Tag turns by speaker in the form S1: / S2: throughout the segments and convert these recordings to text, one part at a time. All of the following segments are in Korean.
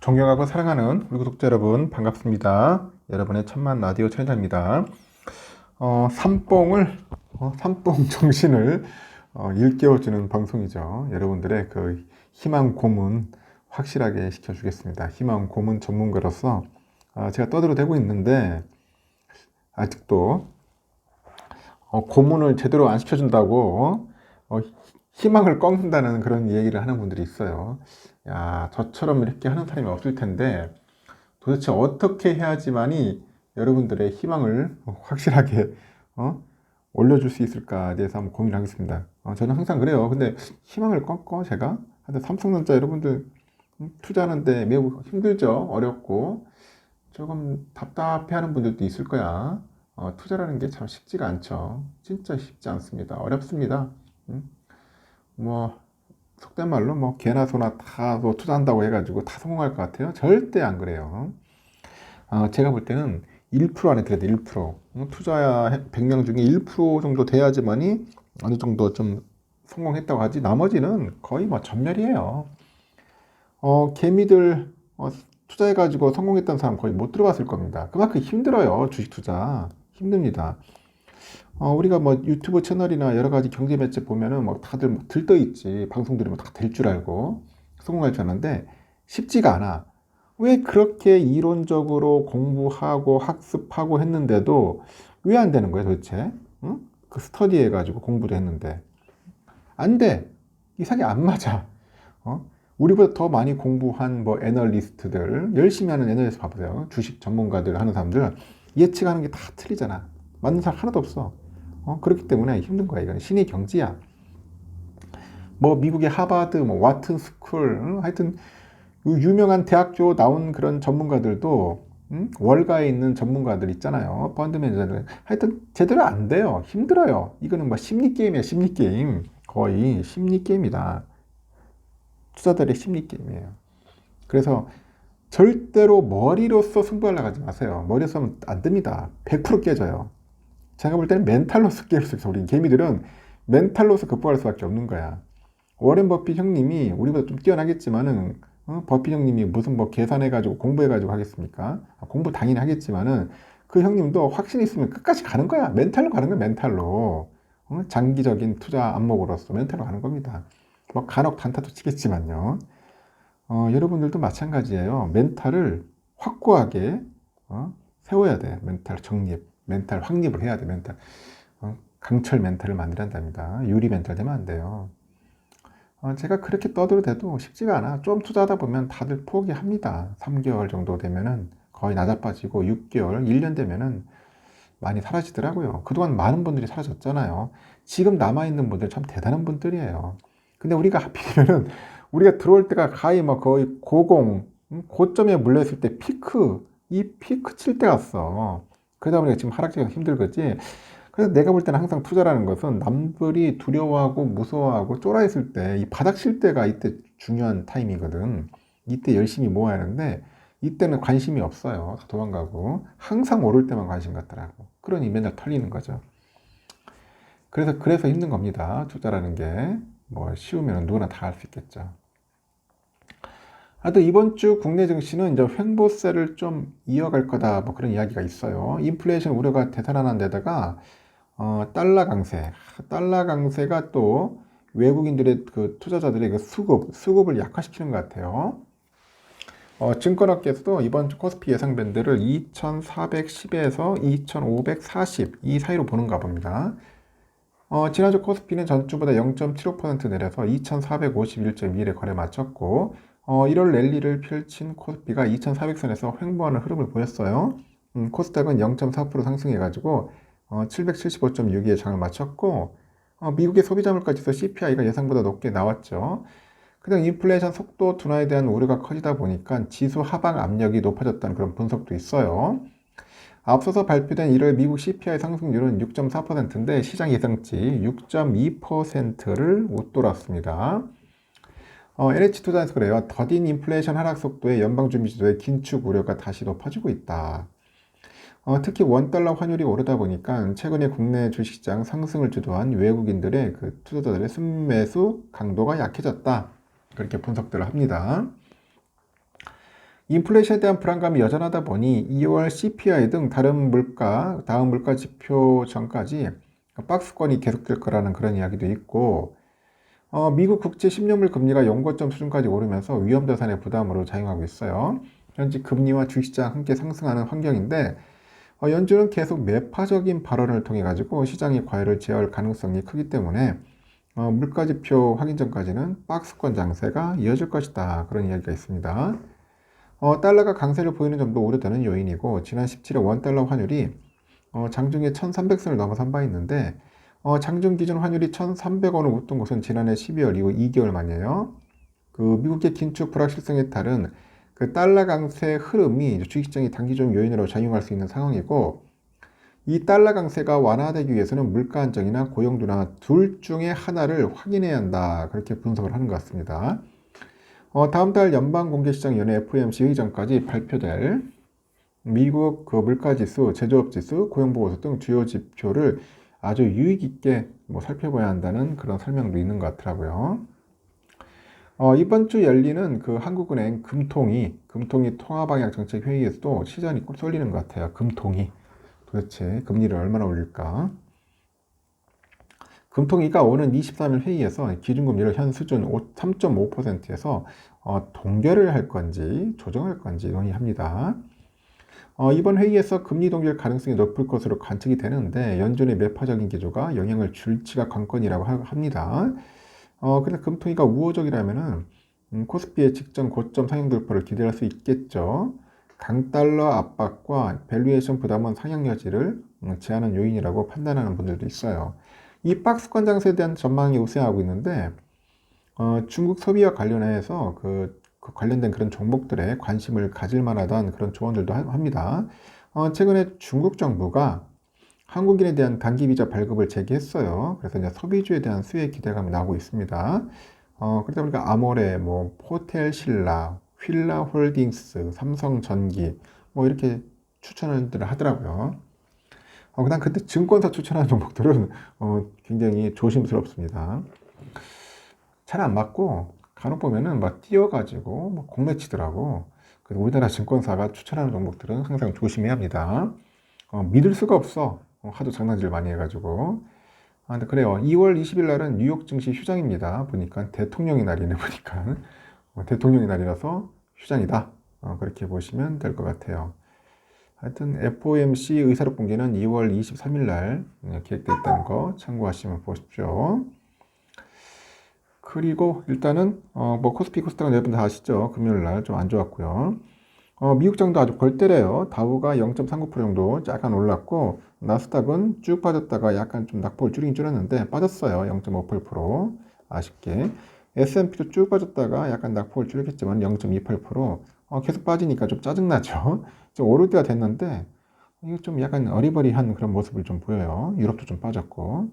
S1: 존경하고 사랑하는 우리 구독자 여러분 반갑습니다. 여러분의 천만 라디오 천사입니다. 삼뽕 정신을 일깨워주는 방송이죠. 여러분들의 그 희망 고문 확실하게 시켜주겠습니다. 희망 고문 전문가로서 제가 떠들어대고 있는데 아직도 고문을 제대로 안 시켜준다고 희망을 꺾는다는 그런 얘기를 하는 분들이 있어요. 야, 저처럼 이렇게 하는 사람이 없을 텐데 도대체 어떻게 해야지만이 여러분들의 희망을 확실하게 올려줄 수 있을까에 대해서 한번 고민을 하겠습니다. 저는 항상 그래요. 근데 희망을 꺾어 제가? 하여튼 삼성전자 여러분들 투자하는데 매우 힘들죠. 어렵고 조금 답답해하는 분들도 있을 거야. 투자라는 게 참 쉽지가 않죠. 진짜 쉽지 않습니다. 어렵습니다. 뭐 속된 말로 뭐 개나 소나 다 투자한다고 해가지고 다 성공할 것 같아요? 절대 안 그래요. 제가 볼 때는 1% 안에 들어야 돼. 1%. 투자 100명 중에 1% 정도 돼야지만이 어느 정도 좀 성공했다고 하지, 나머지는 거의 뭐 전멸이에요. 개미들 투자해가지고 성공했던 사람 거의 못 들어봤을 겁니다. 그만큼 힘들어요. 주식 투자 힘듭니다. 우리가 뭐 유튜브 채널이나 여러 가지 경제 매체 보면은 뭐 다들 뭐 들떠 있지. 방송 들으면 다 될 줄 알고 성공할 줄 아는데 쉽지가 않아. 왜 그렇게 이론적으로 공부하고 학습하고 했는데도 왜 안 되는 거야 도대체? 응? 그 스터디 해가지고 공부도 했는데 안 돼. 이상이 안 맞아. 우리보다 더 많이 공부한 뭐 애널리스트들, 열심히 하는 애널리스트 봐보세요. 주식 전문가들 하는 사람들 예측하는 게 다 틀리잖아. 맞는 사람 하나도 없어. 그렇기 때문에 힘든 거야. 이건 신의 경지야. 뭐 미국의 하버드, 뭐 와튼 스쿨, 하여튼 유명한 대학교 나온 그런 전문가들도 월가에 있는 전문가들 있잖아요. 펀드 매니저들. 하여튼 제대로 안 돼요. 힘들어요. 이거는 뭐 심리 게임이야, 심리 게임. 거의 심리 게임이다. 투자들의 심리 게임이에요. 그래서 절대로 머리로서 승부하려고 하지 마세요. 머리로서 하면 안 됩니다. 100% 깨져요. 제가 볼 때는 멘탈로서 깨울 수 있어. 우리 개미들은 멘탈로서 극복할 수밖에 없는 거야. 워렌 버핏 형님이 우리보다 좀 뛰어나겠지만은 버핏 형님이 무슨 뭐 계산해가지고 공부해가지고 하겠습니까? 공부 당연히 하겠지만은 그 형님도 확신이 있으면 끝까지 가는 거야. 멘탈로 가는 거야. 멘탈로. 장기적인 투자 안목으로서 멘탈로 가는 겁니다. 뭐 간혹 단타도 치겠지만요. 여러분들도 마찬가지예요. 멘탈을 확고하게 세워야 돼. 멘탈 정립, 멘탈 확립을 해야 돼. 멘탈 강철 멘탈을 만들어야 한답니다. 유리 멘탈 되면 안 돼요. 제가 그렇게 떠들어대도 쉽지가 않아. 좀 투자하다 보면 다들 포기합니다. 3개월 정도 되면은 거의 낮아빠지고 6개월, 1년 되면은 많이 사라지더라고요. 그동안 많은 분들이 사라졌잖아요. 지금 남아있는 분들 참 대단한 분들이에요. 근데 우리가 하필이면은 우리가 들어올 때가 가히 뭐 거의 고점에 물렸을 때 이 피크 칠 때 갔어. 그러다 보니까 지금 하락세가 힘들겠지. 그래서 내가 볼 때는 항상 투자라는 것은 남들이 두려워하고 무서워하고 쫄아있을 때, 이 바닥 칠 때가 이때 중요한 타임이거든. 이때 열심히 모아야 하는데, 이때는 관심이 없어요. 도망가고. 항상 오를 때만 관심 갖더라고. 그러니 맨날 털리는 거죠. 그래서 힘든 겁니다. 투자라는 게. 뭐 쉬우면 누구나 다 할 수 있겠죠. 하여튼 이번 주 국내 증시는 이제 횡보세를 좀 이어갈 거다. 뭐 그런 이야기가 있어요. 인플레이션 우려가 되살아난 데다가 달러 강세가 또 외국인들의 그 투자자들의 그 수급을 약화시키는 것 같아요. 증권업계에서도 이번 주 코스피 예상 밴드를 2410에서 2540 이 사이로 보는가 봅니다. 지난주 코스피는 전주보다 0.75% 내려서 2451.2에 거래 마쳤고 1월 랠리를 펼친 코스피가 2400선에서 횡보하는 흐름을 보였어요. 코스닥은 0.4% 상승해가지고 775.6에 장을 마쳤고 미국의 소비자 물가지수 CPI가 예상보다 높게 나왔죠. 그다음 인플레이션 속도 둔화에 대한 우려가 커지다 보니까 지수 하방 압력이 높아졌다는 그런 분석도 있어요. 앞서서 발표된 1월 미국 CPI 상승률은 6.4%인데 시장 예상치 6.2%를 웃돌았습니다. NH투자에서 그래요. 더딘 인플레이션 하락 속도에 연방준비제도의 긴축 우려가 다시 높아지고 있다. 특히 원달러 환율이 오르다 보니까 최근에 국내 주식시장 상승을 주도한 외국인들의 그 투자자들의 순매수 강도가 약해졌다. 그렇게 분석들을 합니다. 인플레이션에 대한 불안감이 여전하다 보니 2월 CPI 등 다른 물가, 다음 물가 지표 전까지 박스권이 계속될 거라는 그런 이야기도 있고, 미국 국채 10년물 금리가 연고점 수준까지 오르면서 위험자산의 부담으로 작용하고 있어요. 현재 금리와 주식시장 함께 상승하는 환경인데, 연준은 계속 매파적인 발언을 통해 가지고 시장의 과열을 제어할 가능성이 크기 때문에 물가지표 확인 전까지는 박스권 장세가 이어질 것이다. 그런 이야기가 있습니다. 달러가 강세를 보이는 점도 우려되는 요인이고, 지난 17일 원달러 환율이 장중에 1300선을 넘어선 바 있는데, 장중 기준 환율이 1300원을 웃돈 것은 지난해 12월 이후 2개월 만이에요. 그 미국의 긴축 불확실성에 따른 그 달러 강세 흐름이 주식시장의 단기적 요인으로 작용할 수 있는 상황이고, 이 달러 강세가 완화되기 위해서는 물가 안정이나 고용 둔화 둘 중에 하나를 확인해야 한다. 그렇게 분석을 하는 것 같습니다. 다음 달 연방공개시장위원회 FOMC 회의 전까지 발표될 미국 그 물가지수, 제조업지수, 고용보고서 등 주요 지표를 아주 유의 깊게 살펴봐야 한다는 그런 설명도 있는 것 같더라고요. 이번 주 열리는 그 한국은행 금통위 통화방향정책회의에서도 시장이 꼭 쏠리는 것 같아요. 금통위. 도대체 금리를 얼마나 올릴까? 금통위가 오는 23일 회의에서 기준금리를 현 수준 3.5%에서 동결을 할 건지 조정할 건지 논의합니다. 이번 회의에서 금리 동결 가능성이 높을 것으로 관측이 되는데 연준의 매파적인 기조가 영향을 줄지가 관건이라고 합니다. 그래서 금통위가 우호적이라면은 코스피의 직전 고점 상향 돌파를 기대할 수 있겠죠. 강달러 압박과 밸류에이션 부담은 상향 여지를 제한하는 요인이라고 판단하는 분들도 있어요. 이 박스권 장세에 대한 전망이 우세하고 있는데 중국 소비와 관련해서 그 관련된 그런 종목들에 관심을 가질 만하다는 그런 조언들도 합니다. 최근에 중국 정부가 한국인에 대한 단기 비자 발급을 재개했어요. 그래서 이제 소비주에 대한 수혜 기대감이 나오고 있습니다. 그러다 보니까 아모레, 호텔 신라, 휠라 홀딩스, 삼성전기 이렇게 추천을 하더라고요. 그다음 그때 증권사 추천하는 종목들은 굉장히 조심스럽습니다. 잘 안 맞고 간혹 보면은 막 띄어가지고 공매치더라고. 그래서 우리나라 증권사가 추천하는 종목들은 항상 조심해야 합니다. 믿을 수가 없어. 하도 장난질 많이 해가지고. 근데 그래요. 2월 20일 날은 뉴욕 증시 휴장입니다. 보니까 대통령의 날이네 보니까. 대통령의 날이라서 휴장이다. 그렇게 보시면 될 것 같아요. 하여튼 FOMC 의사록 공개는 2월 23일 날 계획되어 있다는 거 참고하시면 보십시오. 그리고 일단은 코스피 코스닥은 여러분 다 아시죠? 금요일 날 좀 안 좋았고요. 미국장도 아주 골때려요. 다우가 0.39% 정도 약간 올랐고 나스닥은 쭉 빠졌다가 약간 좀 낙폭을 줄이긴 줄였는데 빠졌어요. 0.58% 아쉽게. S&P도 쭉 빠졌다가 약간 낙폭을 줄였겠지만 0.28% 계속 빠지니까 좀 짜증나죠. 좀 오를 때가 됐는데 이게 좀 약간 어리버리한 그런 모습을 좀 보여요. 유럽도 좀 빠졌고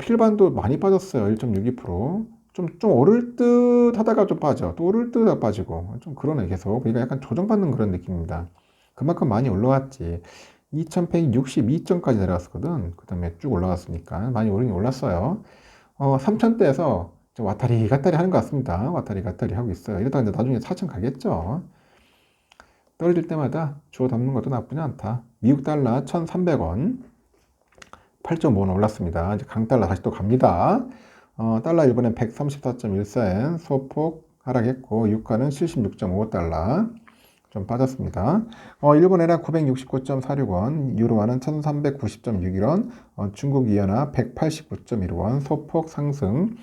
S1: 필반도 많이 빠졌어요. 1.62%. 좀 오를 듯 하다가 좀 빠져. 또 오를 듯 하다가 빠지고. 좀 그러네, 계속. 그러니까 약간 조정받는 그런 느낌입니다. 그만큼 많이 올라왔지. 2162점까지 내려왔거든. 그 다음에 쭉 올라갔으니까. 많이 오르긴 올랐어요. 3000대에서 좀 왔다리 갔다리 하는 것 같습니다. 왔다리 갔다리 하고 있어요. 이러다가 이제 나중에 4000 가겠죠. 떨어질 때마다 주워 담는 것도 나쁘지 않다. 미국 달러 1300원. 8.5원 올랐습니다. 이제 강달러 다시 또 갑니다. 달러 일본엔 134.14엔 소폭 하락했고 유가는 76.5달러 좀 빠졌습니다. 일본엔화 969.46원, 유로화는 1390.61원, 중국 위안화 189.15원 소폭 상승,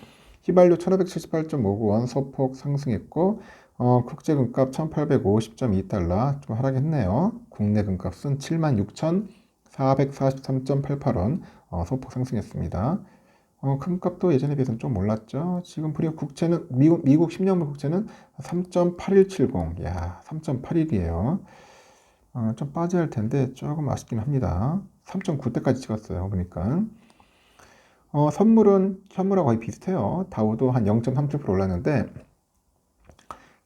S1: 휘발유 1578.59원 소폭 상승했고 국제금값 1850.2달러 좀 하락했네요. 국내 금값은 76,443.88원 소폭 상승했습니다. 금값도 예전에 비해서는 좀 올랐죠. 지금 그리고 국채는 미국 10년물 국채는 3.8170. 야, 3.81이에요. 좀 빠져야 할 텐데 조금 아쉽긴 합니다. 3.9대까지 찍었어요. 그러니까 선물은 현물하고 거의 비슷해요. 다우도 한 0.37% 올랐는데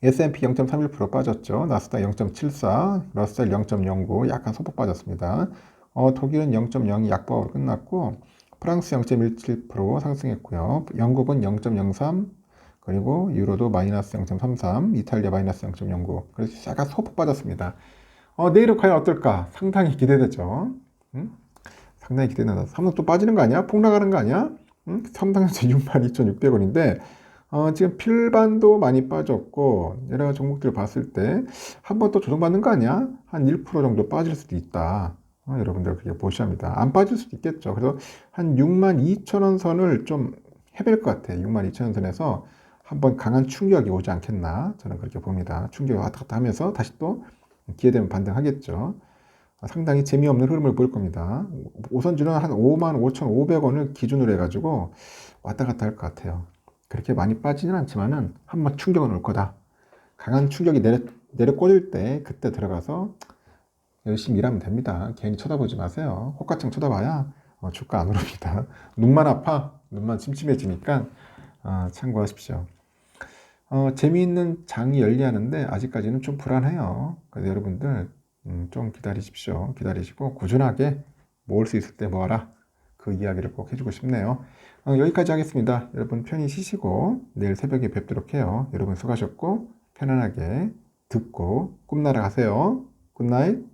S1: S&P 0.31% 빠졌죠. 나스닥 0.74, 러셀 0.09 약간 소폭 빠졌습니다. 독일은 0.02 약보합으로 끝났고 프랑스 0.17% 상승했고요. 영국은 0.03, 그리고 유로도 마이너스 0.33, 이탈리아 마이너스 0.09. 그래서 약간 소폭 빠졌습니다. 내일은 과연 어떨까? 상당히 기대되죠. 응? 상당히 기대된다. 삼성 또 빠지는 거 아니야? 폭락하는 거 아니야? 응? 삼성전자 62,600원인데 지금 필반도 많이 빠졌고 여러 가지 종목들을 봤을 때 한 번 또 조정받는 거 아니야? 한 1% 정도 빠질 수도 있다. 여러분들 그게 보셔야 합니다. 안 빠질 수도 있겠죠. 그래서 한 62,000원 선을 좀 해볼 것 같아요. 62,000원 선에서 한번 강한 충격이 오지 않겠나 저는 그렇게 봅니다. 충격이 왔다 갔다 하면서 다시 또 기회 되면 반등하겠죠. 상당히 재미없는 흐름을 보일 겁니다. 오선주는 한 55,500원을 기준으로 해가지고 왔다 갔다 할 것 같아요. 그렇게 많이 빠지진 않지만은 한번 충격은 올 거다. 강한 충격이 내려 꽂을 때 그때 들어가서 열심히 일하면 됩니다. 괜히 쳐다보지 마세요. 호가창 쳐다봐야 주가 안 오릅니다. 눈만 아파, 눈만 침침해지니까 참고하십시오. 재미있는 장이 열리하는데 아직까지는 좀 불안해요. 그래서 여러분들 좀 기다리십시오. 기다리시고 꾸준하게 모을 수 있을 때 모아라. 그 이야기를 꼭 해주고 싶네요. 여기까지 하겠습니다. 여러분 편히 쉬시고 내일 새벽에 뵙도록 해요. 여러분 수고하셨고 편안하게 듣고 꿈나라 가세요. 굿나잇.